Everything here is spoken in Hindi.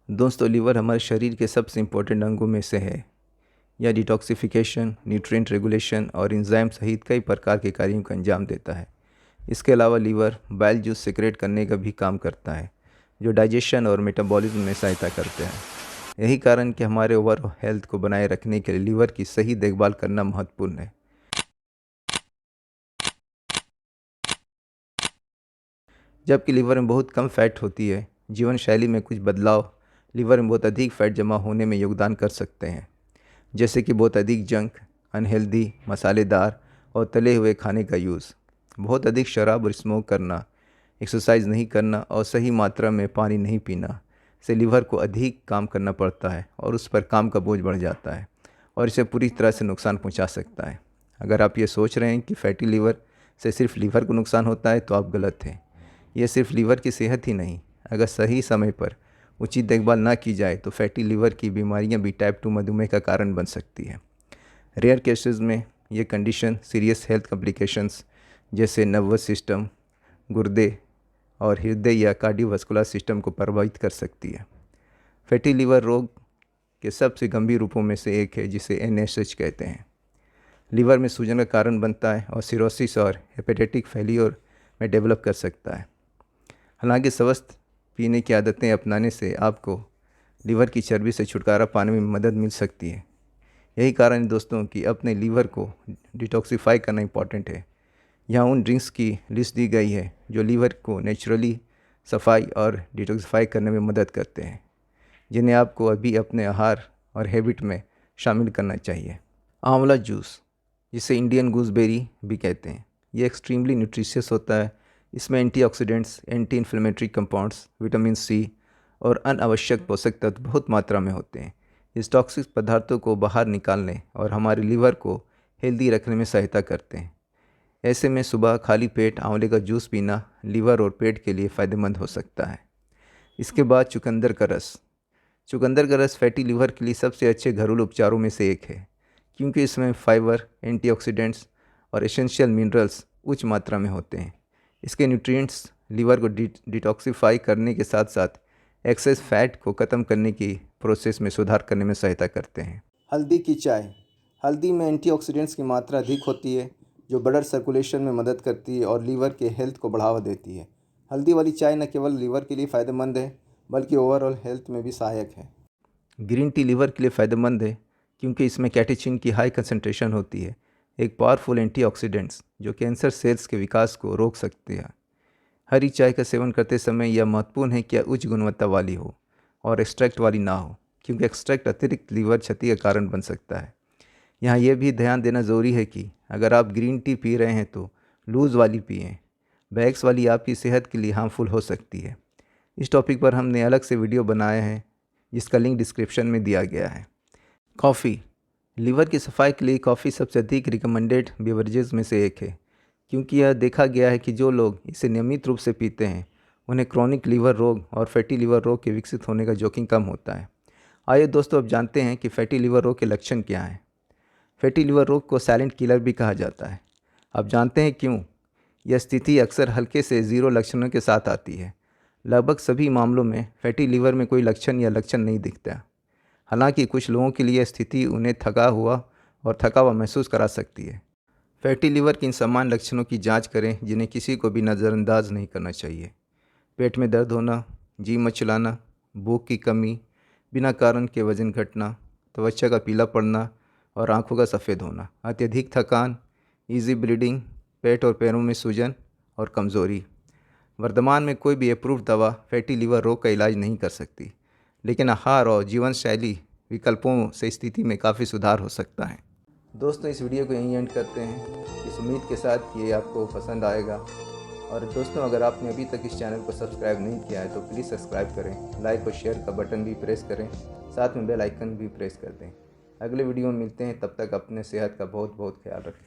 दोस्तों, लीवर हमारे शरीर के सबसे इम्पोर्टेंट अंगों में से है। यह डिटॉक्सिफिकेशन, न्यूट्रिएंट रेगुलेशन और एंजाइम सहित कई प्रकार के कार्यों का अंजाम देता है। इसके अलावा लीवर बाइल जूस सिक्रेट करने का भी काम करता है, जो डाइजेशन और मेटाबॉलिज्म में सहायता करते हैं। यही कारण कि हमारे ओवरऑल हेल्थ को बनाए रखने के लिए लीवर की सही देखभाल करना महत्वपूर्ण है। जबकि लीवर में बहुत कम फैट होती है, जीवन शैली में कुछ बदलाव लीवर में बहुत अधिक फैट जमा होने में योगदान कर सकते हैं, जैसे कि बहुत अधिक जंक, अनहेल्दी, मसालेदार और तले हुए खाने का यूज़, बहुत अधिक शराब और स्मोक करना, एक्सरसाइज नहीं करना और सही मात्रा में पानी नहीं पीना से लीवर को अधिक काम करना पड़ता है और उस पर काम का बोझ बढ़ जाता है और इसे पूरी तरह से नुकसान पहुंचा सकता है। अगर आप ये सोच रहे हैं कि फैटी लीवर से सिर्फ लीवर को नुकसान होता है तो आप गलत हैं। यह सिर्फ लीवर की सेहत ही नहीं, अगर सही समय पर उचित देखभाल ना की जाए तो फैटी लीवर की बीमारियां भी टाइप 2 मधुमेह का कारण बन सकती है। रेयर केसेस में ये कंडीशन सीरियस हेल्थ कॉम्प्लिकेशंस जैसे नर्वस सिस्टम, गुर्दे और हृदय या कार्डियोवास्कुलर सिस्टम को प्रभावित कर सकती है। फैटी लीवर रोग के सबसे गंभीर रूपों में से एक है, जिसे NASH कहते हैं। लीवर में सूजन का कारण बनता है और सिरोसिस और हेपेटाइटिक फेलियर में डेवलप कर सकता है। हालांकि स्वस्थ पीने की आदतें अपनाने से आपको लीवर की चर्बी से छुटकारा पाने में मदद मिल सकती है। यही कारण है दोस्तों कि अपने लीवर को डिटॉक्सिफाई करना इंपॉर्टेंट है। यहाँ उन ड्रिंक्स की लिस्ट दी गई है जो लीवर को नेचुरली सफाई और डिटॉक्सिफाई करने में मदद करते हैं, जिन्हें आपको अभी अपने आहार और हैबिट में शामिल करना चाहिए। आंवला जूस, जिसे इंडियन गूसबेरी भी कहते हैं, ये एक्सट्रीमली न्यूट्रिशियस होता है। इसमें antioxidants, anti inflammatory compounds, vitamin C और अनावश्यक पोषक तत्व बहुत मात्रा में होते हैं। इस टॉक्सिक पदार्थों को बाहर निकालने और हमारे लीवर को हेल्दी रखने में सहायता करते हैं। ऐसे में सुबह खाली पेट आंवले का जूस पीना लीवर और पेट के लिए फ़ायदेमंद हो सकता है। इसके बाद चुकंदर का रस। चुकंदर का रस फैटी लीवर के लिए सबसे अच्छे घरेलू उपचारों में से एक है, क्योंकि इसमें फाइबर, एंटीऑक्सीडेंट्स और एसेंशियल मिनरल्स उच्च मात्रा में होते हैं। इसके न्यूट्रिएंट्स लीवर को डिटॉक्सिफाई करने के साथ साथ एक्सेस फैट को ख़त्म करने की प्रोसेस में सुधार करने में सहायता करते हैं। हल्दी की चाय। हल्दी में एंटीऑक्सीडेंट्स की मात्रा अधिक होती है, जो ब्लड सर्कुलेशन में मदद करती है और लीवर के हेल्थ को बढ़ावा देती है। हल्दी वाली चाय न केवल लीवर के लिए फ़ायदेमंद है, बल्कि ओवरऑल हेल्थ में भी सहायक है। ग्रीन टी लीवर के लिए फ़ायदेमंद है, क्योंकि इसमें कैटेचिन की हाई कंसंट्रेशन होती है, एक पावरफुल एंटीऑक्सीडेंट्स जो कैंसर सेल्स के विकास को रोक सकती है। हरी चाय का सेवन करते समय यह महत्वपूर्ण है कि यह उच्च गुणवत्ता वाली हो और एक्सट्रैक्ट वाली ना हो, क्योंकि एक्सट्रैक्ट अतिरिक्त लीवर क्षति का कारण बन सकता है। यहाँ यह भी ध्यान देना ज़रूरी है कि अगर आप ग्रीन टी पी रहे हैं तो लूज़ वाली पिएं। बैग्स वाली आपकी सेहत के लिए हार्मफुल हो सकती है। इस टॉपिक पर हमने अलग से वीडियो बनाए हैं, जिसका लिंक डिस्क्रिप्शन में दिया गया है। कॉफ़ी। लीवर की सफाई के लिए कॉफ़ी सबसे अधिक रिकमेंडेड बेवरेजेस में से एक है, क्योंकि यह देखा गया है कि जो लोग इसे नियमित रूप से पीते हैं उन्हें क्रॉनिक लीवर रोग और फैटी लीवर रोग के विकसित होने का जोखिम कम होता है। आइए दोस्तों, अब जानते हैं कि फैटी लीवर रोग के लक्षण क्या हैं। फैटी लीवर रोग को साइलेंट किलर भी कहा जाता है। अब जानते हैं क्यों। यह स्थिति अक्सर हल्के से ज़ीरो लक्षणों के साथ आती है। लगभग सभी मामलों में फैटी लीवर में कोई लक्षण या लक्षण नहीं दिखता। हालांकि कुछ लोगों के लिए स्थिति उन्हें थका हुआ और थका हुआ महसूस करा सकती है। फैटी लीवर के इन सामान्य लक्षणों की जांच करें, जिन्हें किसी को भी नज़रअंदाज नहीं करना चाहिए। पेट में दर्द होना, जी मचलाना, भूख की कमी, बिना कारण के वजन घटना, त्वचा का पीला पड़ना और आंखों का सफ़ेद होना, अत्यधिक थकान, इजी ब्लीडिंग, पेट और पैरों में सूजन और कमज़ोरी। वर्तमान में कोई भी अप्रूव्ड दवा फैटी लीवर रोग का इलाज नहीं कर सकती, लेकिन आहार और जीवन शैली विकल्पों से स्थिति में काफ़ी सुधार हो सकता है। दोस्तों, इस वीडियो को यहीं एंड करते हैं, इस उम्मीद के साथ कि ये आपको पसंद आएगा। और दोस्तों, अगर आपने अभी तक इस चैनल को सब्सक्राइब नहीं किया है तो प्लीज़ सब्सक्राइब करें, लाइक और शेयर का बटन भी प्रेस करें, साथ में बेल आइकन भी प्रेस कर दें। अगले वीडियो में मिलते हैं, तब तक अपने सेहत का बहुत बहुत ख्याल रखें।